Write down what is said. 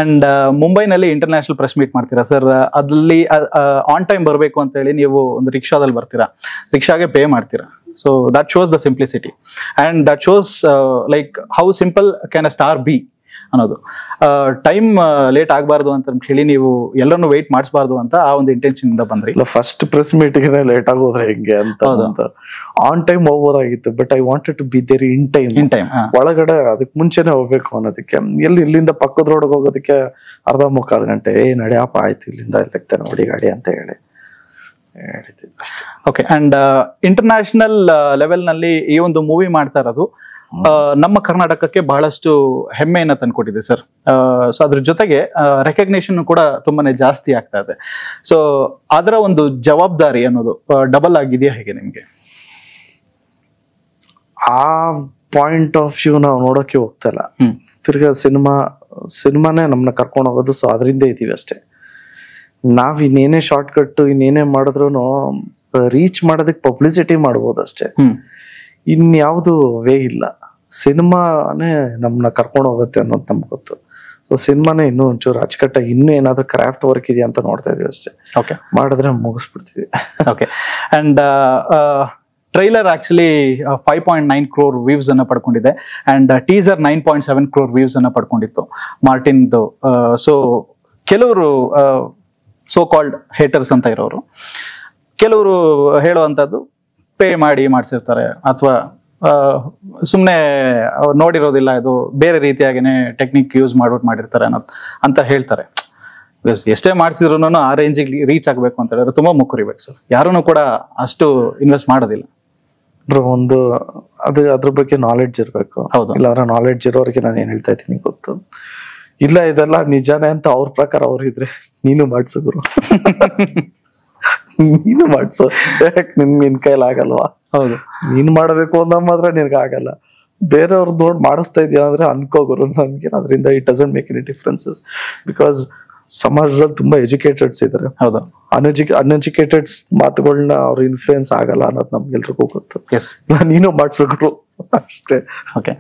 And ಮುಂಬೈನಲ್ಲಿ international press meet ಮಾಡ್ತೀರಾ sir. ಅದಲ್ಲಿ ಆನ್ ಟೈಮ್ ಬರಬೇಕು ಅಂತ ಹೇಳಿ ನೀವು ಒಂದು ರಿಕ್ಷಾದಲ್ಲಿ ಬರ್ತೀರಾ, ರಿಕ್ಷಾಗೆ ಪೇ ಮಾಡ್ತೀರಾ. So that shows the simplicity and that shows like how simple can a star B ಅನ್ನೋದು. ಟೈಮ್ ಲೇಟ್ ಆಗಬಾರ್ದು ಅಂತ ಹೇಳಿ ನೀವು ಎಲ್ಲರನ್ನು ವೇಟ್ ಮಾಡಿಸಬಾರ್ದು ಅಂತ ಆ ಒಂದು ಇಂಟೆನ್ಷನ್ ಇಂದ ಬಂದ್ರಿ. ಫಸ್ಟ್ ಪ್ರೆಸ್ ಮೀಟಿಗೆ ಲೇಟ್ ಆಗೋದ್ರೆ ಹೆಂಗೆ ಅಂತ ಆನ್ ಟೈಮ್ ಹೋಗ್ಬೋದಾಗಿತ್ತು, but I wanted to be there in time. ಒಳಗಡೆ ಅದಕ್ಕೆ ಮುಂಚೆನೆ ಹೋಗ್ಬೇಕು ಅನ್ನೋದಕ್ಕೆ, ಇಲ್ಲಿಂದ ಪಕ್ಕದ ರೋಡ್ಗೆ ಹೋಗೋದಕ್ಕೆ ಅರ್ಧ ಮುಕ್ಕಾಲು ಗಂಟೆ ನಡೆಯಪ್ಪ ಆಯ್ತು ಇಲ್ಲಿಂದ ಇಲ್ಲಕ್ಕೆ ನೋಡಿ ಗಾಡಿ ಅಂತ ಹೇಳಿ ಹೇಳಿದ್ದೆ ಅಷ್ಟೇ. ಓಕೆ. ಅಂಡ್ ಇಂಟರ್ನ್ಯಾಷನಲ್ ಲೆವೆಲ್ ನಲ್ಲಿ ಈ ಒಂದು ಮೂವಿ ಮಾಡ್ತಾ ಇರೋದು ನಮ್ಮ ಕರ್ನಾಟಕಕ್ಕೆ ಬಹಳಷ್ಟು ಹೆಮ್ಮೆಯನ್ನ ತಂದ್ಕೊಟ್ಟಿದೆ ಸರ್. ಸೊ ಅದ್ರ ಜೊತೆಗೆ ರೆಕಗ್ನೇಷನ್ ಕೂಡ ತುಂಬಾನೇ ಜಾಸ್ತಿ ಆಗ್ತಾ ಇದೆ. ಸೊ ಅದರ ಒಂದು ಜವಾಬ್ದಾರಿ ಅನ್ನೋದು ಡಬಲ್ ಆಗಿದೆಯಾ ಹೇಗೆ ನಿಮ್ಗೆ? ಆ ಪಾಯಿಂಟ್ ಆಫ್ ವ್ಯೂ ನಾವು ನೋಡೋಕೆ ಹೋಗ್ತಾ ಇಲ್ಲ. ತಿರ್ಗಾ ಸಿನಿಮಾನೇ ನಮ್ಮನ್ನ ಕರ್ಕೊಂಡು ಹೋಗೋದು. ಸೊ ಅದರಿಂದ ಇದೀವಿ ಅಷ್ಟೇ. ನಾವ್ ಇನ್ನೇನೇ ಶಾರ್ಟ್ ಕಟ್ ಇನ್ನೇನೇ ಮಾಡಿದ್ರು ರೀಚ್ ಮಾಡೋದಕ್ಕೆ ಪಬ್ಲಿಸಿಟಿ ಮಾಡ್ಬೋದು ಅಷ್ಟೇ, ಇನ್ಯಾವುದು ವೇ ಇಲ್ಲ. ಸಿನಿಮಾನೇ ನಮ್ಮನ್ನ ಕರ್ಕೊಂಡು ಹೋಗುತ್ತೆ ಅನ್ನೋದು ನಮ್ಗೆ ಗೊತ್ತು. ಸೊ ಸಿನಿಮಾನೇ ಇನ್ನೂ ಒಂಚೂರು ಅಚ್ಚುಕಟ್ಟಾಗಿ ಇನ್ನೂ ಏನಾದ್ರು ಕ್ರಾಫ್ಟ್ ವರ್ಕ್ ಇದೆಯಾ ಅಂತ ನೋಡ್ತಾ ಇದೀವಿ ಅಷ್ಟೇ. ಓಕೆ, ಮಾಡಿದ್ರೆ ಮುಗಿಸ್ಬಿಡ್ತೀವಿ. Okay. And trailer actually 5.9 crore views ಅನ್ನ ಪಡ್ಕೊಂಡಿದೆ ಅಂಡ್ ಟೀಸರ್ 9.7 crore ವ್ಯೂಸ್ ಅನ್ನ ಪಡ್ಕೊಂಡಿತ್ತು ಮಾರ್ಟಿನ್ದು. ಸೊ ಕೆಲವರು ಸೋ ಕಾಲ್ಡ್ ಹೇಟರ್ಸ್ ಅಂತ ಇರೋರು, ಕೆಲವರು ಹೇಳುವಂಥದ್ದು ಪೇ ಮಾಡಿ ಮಾಡಿಸಿರ್ತಾರೆ ಅಥವಾ ಸುಮ್ಮನೆ ನೋಡಿರೋದಿಲ್ಲ, ಇದು ಬೇರೆ ರೀತಿಯಾಗಿನೇ ಟೆಕ್ನಿಕ್ ಯೂಸ್ ಮಾಡ್ಬಿಟ್ಟು ಮಾಡಿರ್ತಾರೆ ಅನ್ನೋದು ಅಂತ ಹೇಳ್ತಾರೆ. ಎಷ್ಟೇ ಮಾಡಿಸಿದ್ರು ಆ ರೇಂಜಿಗೆ ರೀಚ್ ಆಗಬೇಕು ಅಂತ ಹೇಳಿದ್ರೆ ತುಂಬಾ ಮುಕ್ಕುರಿಬೇಕು ಸರ್. ಯಾರೂ ಕೂಡ ಅಷ್ಟು ಇನ್ವೆಸ್ಟ್ ಮಾಡೋದಿಲ್ಲ. ಒಂದು ಅದ್ರ ಬಗ್ಗೆ ನಾಲೆಡ್ಜ್ ಇರ್ಬೇಕು. ಹೌದು, ಇಲ್ಲಾಂದ್ರೆ ನಾಲೆಡ್ಜ್ ಇರೋರಿಗೆ ನಾನು ಏನ್ ಹೇಳ್ತಾ ಇದ್ದೀನಿ ಗೊತ್ತು. ಇಲ್ಲ ಇದೆಲ್ಲ ನಿಜಾನೇ ಅಂತ ಅವ್ರ ಪ್ರಕಾರ ಅವ್ರು ಇದ್ರೆ ನೀನು ಮಾಡ್ಸಿದ್ರು ನೀನು ಮಾಡ್ಸು, ನಿನ್ ಕೈಲಿ ಆಗಲ್ವಾ? ಹೌದು, ನೀನ್ ಮಾಡ್ಬೇಕು ಅಂದ ಮಾತ್ರ ನಿನ್ಗೆ ಆಗಲ್ಲ. ಬೇರೆಯವ್ರ ನೋಡ್ ಮಾಡಿಸ್ತಾ ಇದೀಯ ಅಂದ್ರೆ ಅನ್ಕೋಗುರು, ನನ್ಗೆ ಅದರಿಂದ it doesn't make any differences. Because ಸಮಾಜದಲ್ಲಿ ತುಂಬಾ ಎಜುಕೇಟೆಡ್ಸ್ ಇದಾರೆ. ಹೌದು, ಅನ್ಎಜುಕೇಟೆಡ್ಸ್ ಮಾತುಗಳನ್ನ ಅವ್ರ ಇನ್ಫ್ಲೂಯೆನ್ಸ್ ಆಗಲ್ಲ ಅನ್ನೋದು ನಮ್ಗೆಲ್ರಿಗೂ ಗೊತ್ತು. ಎಸ್, ನೀನು ಮಾಡ್ಸೋಗ್ರು ಅಷ್ಟೇ. ಓಕೆ.